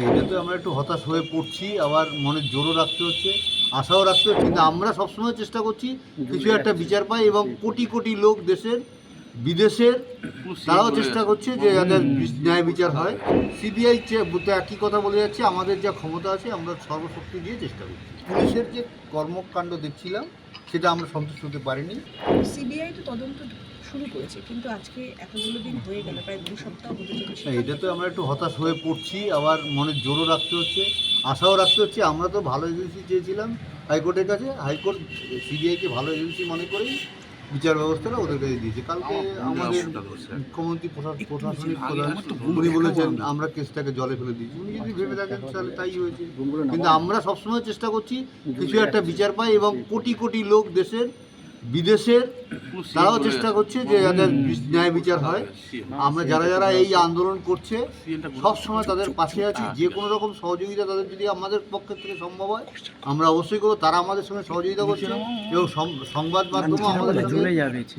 এটা তো আমরা একটু হতাশ হয়ে পড়ছি, আবার মনে জোরও রাখতে হচ্ছে, আশাও রাখতে হচ্ছে, কিন্তু আমরা সবসময় চেষ্টা করছি কিছু একটা বিচার পাই, এবং কোটি কোটি লোক দেশের বিদেশের তারাও চেষ্টা করছে যে যাদের ন্যায় বিচার হয়। সিবিআই একই কথা বলে যাচ্ছে, আমাদের যা ক্ষমতা আছে আমরা সর্বশক্তি দিয়ে চেষ্টা করছি। পুলিশের যে কর্মকাণ্ড দেখছিলাম সেটা আমরা সন্তুষ্ট হতে পারিনি। সিবিআই তো তদন্ত শুরু করেছে, কিন্তু আজকে এতগুলো দিন হয়ে গেল, প্রায় 2 সপ্তাহ হতে চলেছে। এটা তো আমরা একটু হতাশ হয়ে পড়ছি, আবার মনে জোরও রাখতে হচ্ছে, আশাও রাখতে হচ্ছে। আমরা তো ভালো এজেন্সি চেয়েছিলাম হাইকোর্টের কাছে, হাইকোর্ট সিবিআইকে ভালো এজেন্সি মনে করেই বিচার ব্যবস্থাটা ওদের কাছে দিয়েছে। কালকে আমাদের মুখ্যমন্ত্রী প্রশাসনিক প্রধান উনি বলেছেন আমরা কেসটাকে জলে ফেলে দিয়েছি। উনি যদি ভেবে থাকেন তাহলে তাই হয়েছে, কিন্তু আমরা সবসময় চেষ্টা করছি কিছু একটা বিচার পাই, এবং কোটি কোটি লোক দেশের বিদেশের তারাও চেষ্টা করছে যে যাদের ন্যায় বিচার হয়। আমরা যারা যারা এই আন্দোলন করছে সব সময় তাদের পাশে আছি, যে কোনো রকম সহযোগিতা তাদের যদি আমাদের পক্ষ থেকে সম্ভব হয় আমরা অবশ্যই করবো। তারা আমাদের সঙ্গে সহযোগিতা করছে, এবং সংবাদ মাধ্যমও আমাদের সঙ্গে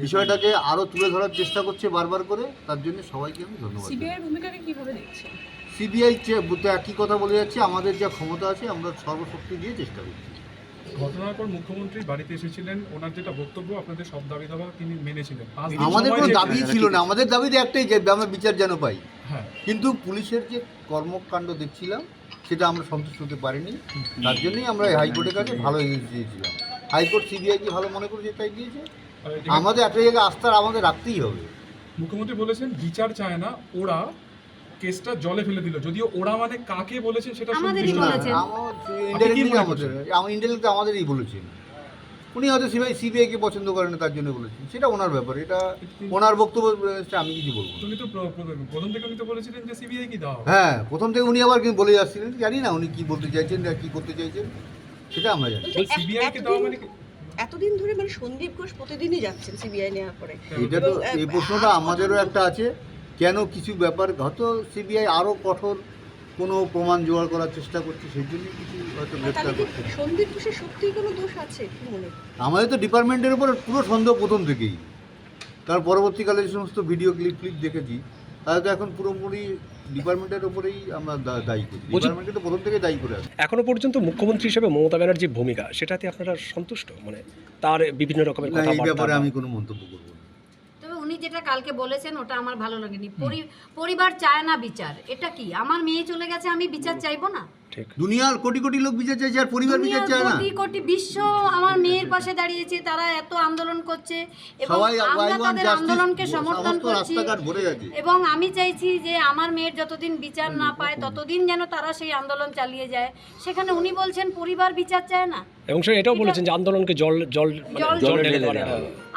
বিষয়টাকে আরও তুলে ধরার চেষ্টা করছে বারবার করে। তার জন্য সবাইকে আমি ধন্যবাদ। সিবিআইয়ের ভূমিকাকে কিভাবে দেখছেন? সিবিআই একই কথা বলে যাচ্ছে, আমাদের যা ক্ষমতা আছে আমরা সর্বশক্তি দিয়ে চেষ্টা করছি। ঘটনার পর মুখ্যমন্ত্রী বাড়িতে এসেছিলেন, ওনার যেটা বক্তব্য আপনাদের সব দাবি দাবা তিনি মেনেছিলেন। আমাদের কোনো দাবি ছিল না, আমাদের দাবি একটাই যে আমরা বিচার যেন পাই। হ্যাঁ, কিন্তু পুলিশের যে কর্মকাণ্ড দেখছিলাম সেটা আমরা সন্তুষ্ট হতে পারিনি। তার জন্যই আমরা হাইকোর্টের কাছে ভালো এগিয়ে দিয়েছিলাম। হাইকোর্ট সিবিআইকে ভালো মনে করেছে তাই দিয়েছে। আমাদের একটা জায়গায় আস্থা আমাদের রাখতেই হবে। মুখ্যমন্ত্রী বলেছেন বিচার চায় না, ওরা কেসটা জলে ফেলে দিল। যদিও ওরা মানে কাকে বলেছেন সেটা আমাদেরই সুনির্দিষ্ট বলেছেন। ইন্ডিরেক্টলি আমাদেরই বলেছেন। উনি হয়তো সিবিআইকে পছন্দ করেন না তার জন্য বলেছেন, সেটা ওনার ব্যাপার, এটা ওনার বক্তব্য, আমি কিছু বলবো না। তুমি তো প্রথম থেকে উনি তো বলেছিলেন যে সিবিআই কি দাও। হ্যাঁ, প্রথম থেকে উনি আবার বলে যাচ্ছিলেন, জানি না উনি কি বলতে চাইছেন না কি করতে চাইছেন, সেটা আমরা জানি। সিবিআই কে দাও মানে এতদিন ধরে মানে সন্দীপ ঘোষ প্রতিদিনই যাচ্ছেন সিবিআই নেওয়ার পরে। এটা তো এই প্রশ্নটা আমাদেরও একটা আছে, কেন কিছু ব্যাপার হয়তো সিবিআই আরও কঠোর কোনো প্রমাণ জোগাড় করার চেষ্টা করছে, সেই জন্যই কিছু হয়তো গ্রেপ্তার করছে। সন্দীপ ঘোষের সত্যিই কোনো দোষ আছে কি মনে? আমাদের তো ডিপার্টমেন্টের উপর পুরো সন্দেহ প্রথম থেকেই, কারণ পরবর্তীকালে যে সমস্ত ভিডিও ক্লিপ দেখেছি তাহলে তো এখন পুরোপুরি ডিপার্টমেন্টের উপরেই আমরা দায়ী করি। ডিপার্টমেন্টকে তো প্রথম থেকে দায়ী করে আসি। এখনো পর্যন্ত মুখ্যমন্ত্রী হিসেবে মমতা ব্যানার্জির ভূমিকা, সেটাতে আপনারা সন্তুষ্ট? মানে তার বিভিন্ন রকমের না, এই ব্যাপারে কথাবার্তা আমি কোনো মন্তব্য করবো না। তবে উনি যেটা কালকে বলেছেন ওটা আমার ভালো লাগেনি। পরিবার চায় না বিচার, এটা কি? আমার মেয়ে চলে গেছে, আমি বিচার চাইবো না? ঠিক। দুনিয়ার কোটি কোটি লোক বিচার চাইছে, আর পরিবার বিচার দুনিয়ার চায় না। কোটি কোটি বিশ্ব আমার মেয়ের পাশে দাঁড়িয়েছে, তারা এত আন্দোলন করছে এবং সবাই আমরা I want তাদের justice, আন্দোলনকে সমর্থন সমস্ত করছি। রাস্তাঘাট ভরে গেছে। এবং আমি চাইছি যে আমার মেয়ের যতদিন বিচার না পায় ততদিন যেন তারা সেই আন্দোলন চালিয়ে যায়। সেখানে উনি বলছেন পরিবার বিচার চায় না, এবং সে এটাও বলেছেন যে আন্দোলনকে জল ঢেলে দেওয়া।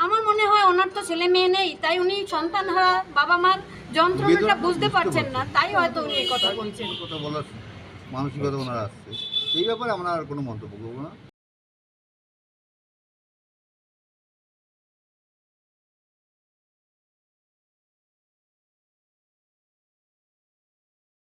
আমার মনে হয় ওনার তো ছেলে মেয়ে নেই, তাই উনি সন্তান হারা বাবা মার যন্ত্রণাটা বুঝতে পারছেন না, তাই হয়তো উনি এই কথা বলছেন। কথা বলার মানসিকতা ওনার আসছে, এই ব্যাপারে আমরা আর কোনো মন্তব্য করবো না।